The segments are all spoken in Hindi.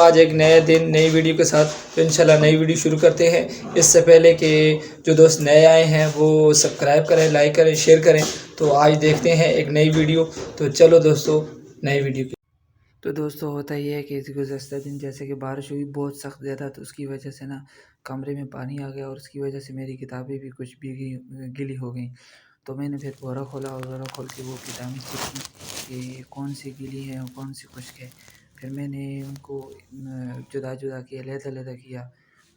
आज एक नए दिन नई वीडियो के साथ तो इंशाल्लाह नई वीडियो शुरू करते हैं। इससे पहले कि जो दोस्त नए आए हैं वो सब्सक्राइब करें, लाइक करें, शेयर करें। तो आज देखते हैं एक नई वीडियो। तो चलो दोस्तों नई वीडियो की। तो दोस्तों होता ये है कि गुज़श्ता दिन जैसे कि बारिश हुई बहुत सख्त ज़्यादा, तो उसकी वजह से ना कमरे में पानी आ गया और उसकी वजह से मेरी किताबें भी कुछ भीगी गीली हो गई। तो मैंने फिर बोरा खोला और बोरा खोल के वो किताबें चेक की कि कौन सी गीली है और कौन सी खुश्क है। फिर मैंने उनको जुदा-जुदा किया, अलग-अलग किया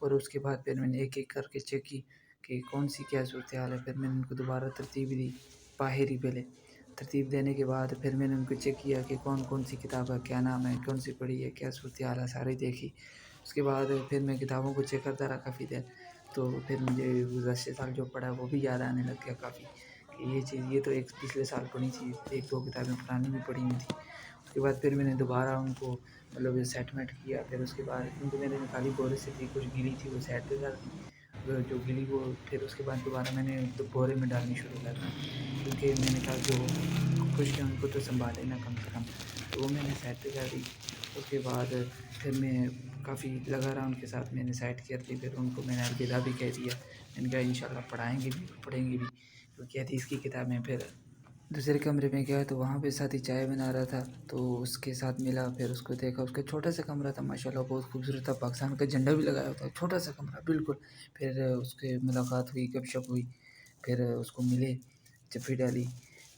और उसके बाद फिर मैंने एक-एक करके चेक की कि कौन सी क्या सूरत-ए-हाल है। फिर मैंने उनको दोबारा तरतीब दी, बाहरी पहले तरतीब देने के बाद फिर मैंने उनको चेक किया कि कौन-कौन सी किताब है, क्या नाम है, कौन सी पढ़ी है, क्या सूरत-ए-हाल है, सारी देखी। उसके बाद फिर मैं किताबों को चेक करता रहा काफ़ी देर। तो फिर मुझे गुज़श्ते साल जो पढ़ा वो भी याद आने लग गया काफ़ी कि ये चीज़ ये तो एक पिछले साल पढ़ी थी, 1-2 किताबें पुरानी भी पढ़ी हुई थी। उसके बाद फिर मैंने दोबारा उनको मतलब सेटमेंट किया। फिर उसके बाद क्योंकि मैंने निकाली बोरे से थी, कुछ गीली थी वो साइड पे कर दी। जो गीली वो फिर उसके बाद दोबारा मैंने बोरे में डालनी शुरू कर दी क्योंकि मैंने कहा जो खुश्क है उनको तो सँभाले ना कम से कम। तो वो मैंने साइड पे कर दी। उसके बाद फिर मैं काफ़ी लगा रहा उनके साथ, मैंने साइड कर दी। फिर उनको मैंने अलविदा भी कह दिया। मैंने कहा इंशाल्लाह पढ़ाएँगे भी, पढ़ेंगे भी क्योंकि हदीस की किताबें। फिर दूसरे कमरे में गया तो वहाँ पे साथी चाय बना रहा था, तो उसके साथ मिला। फिर उसको देखा, उसका छोटा-सा कमरा था, माशाल्लाह बहुत खूबसूरत था, पाकिस्तान का झंडा भी लगाया हुआ था, छोटा-सा कमरा बिल्कुल। फिर उसके मुलाकात हुई, गपशप हुई, फिर उसको मिले, चिट्ठी डाली,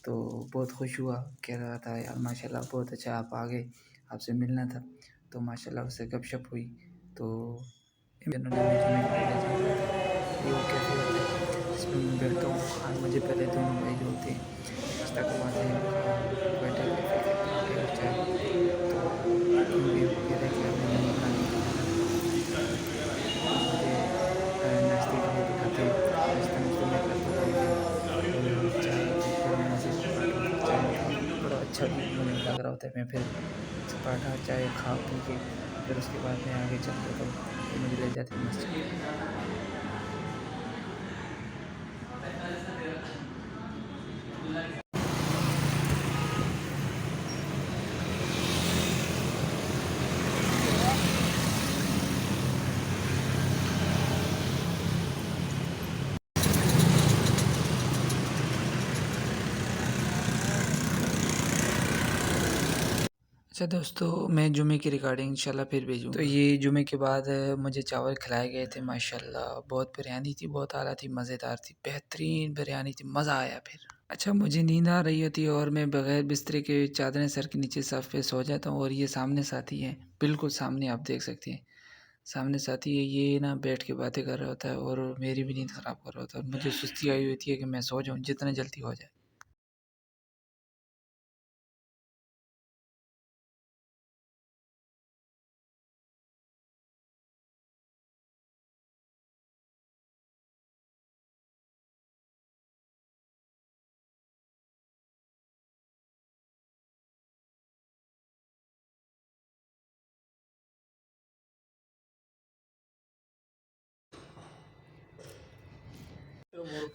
तो बहुत खुश हुआ। कह रहा था यार माशाल्लाह बहुत अच्छा आप आ गए, आपसे मिलना था। तो माशाल्लाह उससे गपशप हुई। तो उन्होंने मुझे मिलने के लिए जा रहा था। ये वो कैफ़े होता है जिसमें मैं बैठता हूँ। खान मुझे पहले दोनों भाई जो होते हैं नाश्ता करवाते हैं, खान बैठे कैफ़े के पराठे और चाय। तो क्योंकि वो कह रहे कि हमें नहीं बनानी तो खाना भी नहीं बनानी, तो वो मुझे नाश्ते के लिए बिठाते हैं। नाश्ता-नुश्ता मैं करता था उनके यहाँ और चाय भी गरम मज़े का पराठा होता है, चाय होती है, बड़ा अच्छा भी मुझे लग रहा होता है। मैं फिर पराठा चाय खा पी के फिर उसके बाद मैं आगे चल देता हूँ। वो मुझे ले जाते हैं मस्जिद। अच्छा दोस्तों, मैं जुमे की रिकॉर्डिंग इंशाल्लाह फिर भेजूँगा। तो ये जुमे के बाद मुझे चावल खिलाए गए थे माशाल्लाह, बहुत बिरयानी थी, बहुत आला थी, मज़ेदार थी, बेहतरीन बिरयानी थी, मज़ा आया फिर। अच्छा मुझे नींद आ रही होती है और मैं बगैर बिस्तरे के चादरें सर के नीचे सफ़ पे सो जाता हूँ और ये सामने साथी है, बिल्कुल सामने आप देख सकते हैं। सामने साथी है, ये ना बैठ के बातें कर रहा होता है और मेरी भी नींद ख़राब कर रहा होता है और मुझे सुस्ती आई होती है कि मैं सो जाऊँ जितना जल्दी हो जाए।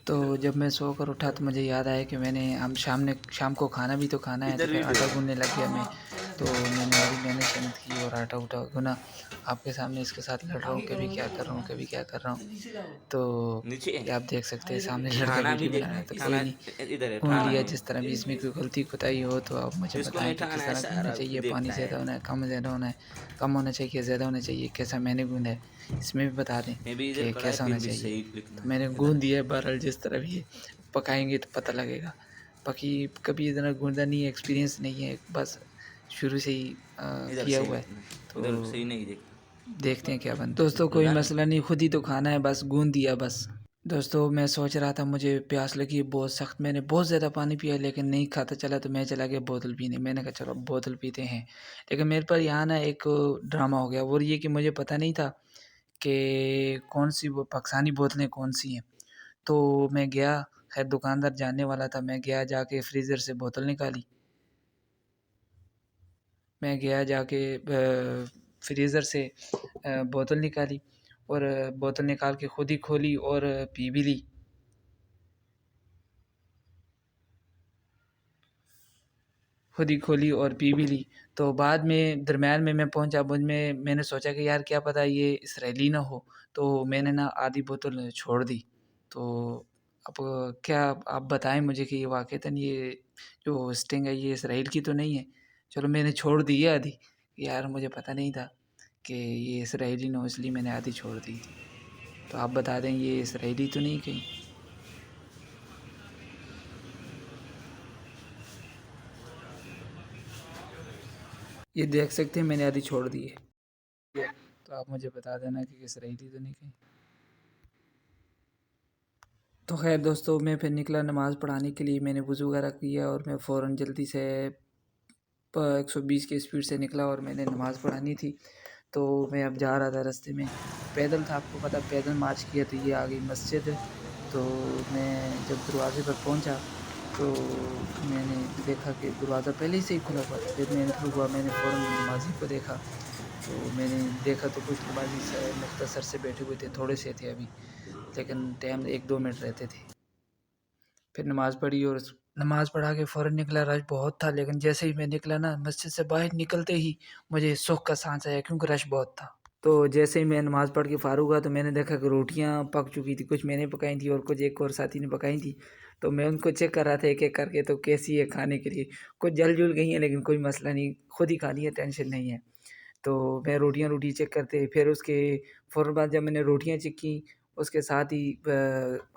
तो जब मैं सोकर उठा तो मुझे याद आया कि मैंने हम शाम को खाना भी तो खाना है। तो फिर आटा गूँधने लग गया मैं। तो मैंने बड़ी मेहनत की और आटा-ऊटा गूँधा। आपके सामने इसके साथ लड़ रहा हूँ, कभी क्या कर रहा हूँ, कभी क्या कर रहा हूँ। तो नीचे ये आप देख सकते हैं सामने लड़का खाना भी वीडियो बना रहा देखना है, है तो कि कोई खाना नहीं। इधर है गूँध ठाना लिया, है। जिस तरह भी इसमें कोई गलती-कोताही हो तो आप मुझे इसको बताएँ नहीं कि ठाना किस है, तरह गूँधना सारा चाहिए, पानी देखना ज़्यादा है। होना है, कम ज़्यादा होना है, कम होना चाहिए, ज़्यादा होना चाहिए, कैसा मैंने गूँधा है, इसमें भी बता दें मैं भी इधर कि कढ़ाई कैसा फिर होना भी चाहिए। सही लिखना तो है मैंने इधर। गूँध दिया है, बहरहाल जिस तरह भी है, पकाएँगे तो पता लगेगा। बाकी कभी इतना गूँधा नहीं है, एक्सपीरियंस नहीं है, बस शुरू से ही इधर किया सही हुआ है। लिखना है, उधर सही तो नहीं देखना। देखते हैं क्या बनता है। दोस्तों कोई लगा ना? मसला नहीं, खुद ही तो खाना है, बस गूँध दिया बस। दोस्तों मैं सोच रहा था मुझे प्यास लगी है बहुत सख्त, मैंने बहुत ज़्यादा पानी पिया लेकिन नहीं खाता चला, तो मैं चला गया बोतल पीने। मैंने कहा चलो अब बोतल पीते हैं। लेकिन मेरे पर यहाँ ना एक ड्रामा हो गया, वो ये कि मुझे पता नहीं था कि कौन-सी वो पाकिस्तानी बोतलें कौन-सी हैं। तो मैं गया, खैर दुकानदार जानने वाला था, मैं गया जाके फ्रीज़र से बोतल निकाली। मैं गया जाके फ्रीज़र से बोतल निकाली और बोतल निकाल के खुद ही खोली और पी भी ली। खुद ही खोली और पी भी ली। तो बाद में दरम्यान में मैं पहुंचा, मुझ में मैंने सोचा कि यार क्या पता ये इसराइली ना हो, तो मैंने ना आधी बोतल छोड़ दी। तो अब क्या आप बताएं मुझे कि ये वाक़ईतन ये जो स्टिंग है ये इसराइल की तो नहीं है? चलो मैंने छोड़ दी है आधी, यार मुझे पता नहीं था कि ये इसराइली ना हो, इसलिए मैंने आधी छोड़ दी थी। तो आप बता दें ये इसराइली तो नहीं कहीं? ये देख सकते हैं मैंने आधी छोड़ दी है, तो आप मुझे बता देना कि इसराइली तो नहीं कहीं। तो खैर दोस्तों, मैं फिर निकला नमाज़ पढ़ाने के लिए। मैंने वज़ू वगैरह किया और मैं फ़ौरन जल्दी से 120 की स्पीड से निकला और मैंने नमाज़ पढ़ानी थी। तो मैं अब जा रहा था, रास्ते में पैदल था, आपको पता पैदल मार्च किया। तो ये आ गई मस्जिद। तो मैं जब दरवाज़े पर पहुंचा तो मैंने देखा कि दरवाज़ा पहले ही से ही खुला हुआ था। फिर मैं एंटर हुआ, मैंने फ़ौरन नमाज़ी को देखा। तो मैंने देखा तो कुछ नमाज़ी मुख्तसर से बैठे हुए थे, थोड़े से थे अभी, लेकिन टाइम 1-2 मिनट रहते थे। फिर नमाज़ पढ़ी और नमाज़ पढ़ा के फ़ौरन निकला। रश बहुत था, लेकिन जैसे ही मैं निकला ना, मस्जिद से बाहर निकलते ही मुझे सुख का साँस आया, क्योंकि रश बहुत था। तो जैसे ही मैं नमाज़ पढ़ के फ़ारूक हुआ तो मैंने देखा कि रोटियाँ पक चुकी थी, कुछ मैंने पकाई थी और कुछ एक और साथी ने पकाई थी। तो मैं उनको चेक कर रहा था एक-एक करके, तो कैसी है खाने के लिए। कुछ जल-जुल गई हैं, लेकिन कोई मसला नहीं, खुद ही खानी है, टेंशन नहीं है। तो मैं रोटी चेक करते, फिर उसके फ़ौरन बाद जब मैंने रोटियाँ चेक की, उसके साथ ही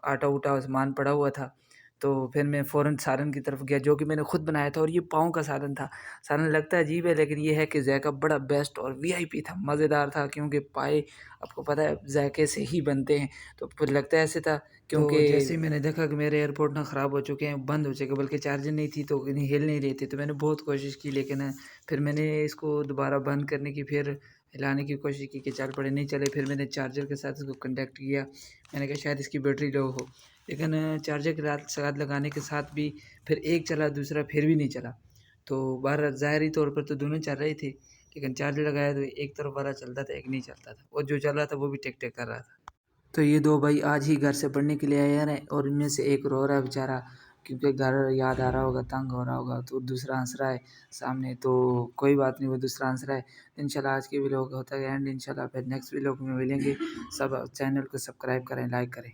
आटा-ऊटा सामान पड़ा हुआ था। तो फिर मैं फ़ौरन सालन की तरफ गया, जो कि मैंने खुद बनाया था, और ये पाव का सालन था। सालन लगता अजीब है, लेकिन ये है कि ज़ायका बड़ा बेस्ट और वीआईपी था, मज़ेदार था, क्योंकि पाए आपको पता है ज़ायके से ही बनते हैं। तो फिर लगता ऐसे था, क्योंकि जैसे ही मैंने देखा कि मेरे एयरपोर्ट ना ख़राब हो चुके हैं, बंद हो चुके, बल्कि चार्जर नहीं थी तो कहीं हिल नहीं रहे थे। तो मैंने बहुत कोशिश की, लेकिन फिर मैंने इसको दोबारा बंद करने की, फिर हिलाने की कोशिश की कि चल पड़े, नहीं चले। फिर मैंने चार्जर के साथ इसको कनेक्ट किया। मैंने कहा शायद इसकी बैटरी लो हो, लेकिन चार्जर के साथ लगाने के साथ भी फिर एक चला, दूसरा फिर भी नहीं चला। तो बहरहाल ज़ाहिरी तौर पर तो दोनों चल रहे थे, लेकिन चार्जर लगाया तो एक तरफ वाला चलता था, एक नहीं चलता था, और जो चल रहा था वो भी टिक-टिक कर रहा था। तो ये 2 भाई आज ही घर से पढ़ने के लिए आए हैं, और इनमें से एक रो रहा है बेचारा, क्योंकि घर याद आ रहा होगा, तंग हो रहा होगा। तो दूसरा हँस रहा है सामने, तो कोई बात नहीं, वो दूसरा हँस रहा है। इंशाल्लाह आज की व्लॉग होता है एंड, इंशाल्लाह फिर नेक्स्ट व्लॉग में मिलेंगे। सब चैनल को सब्सक्राइब करें, लाइक करें।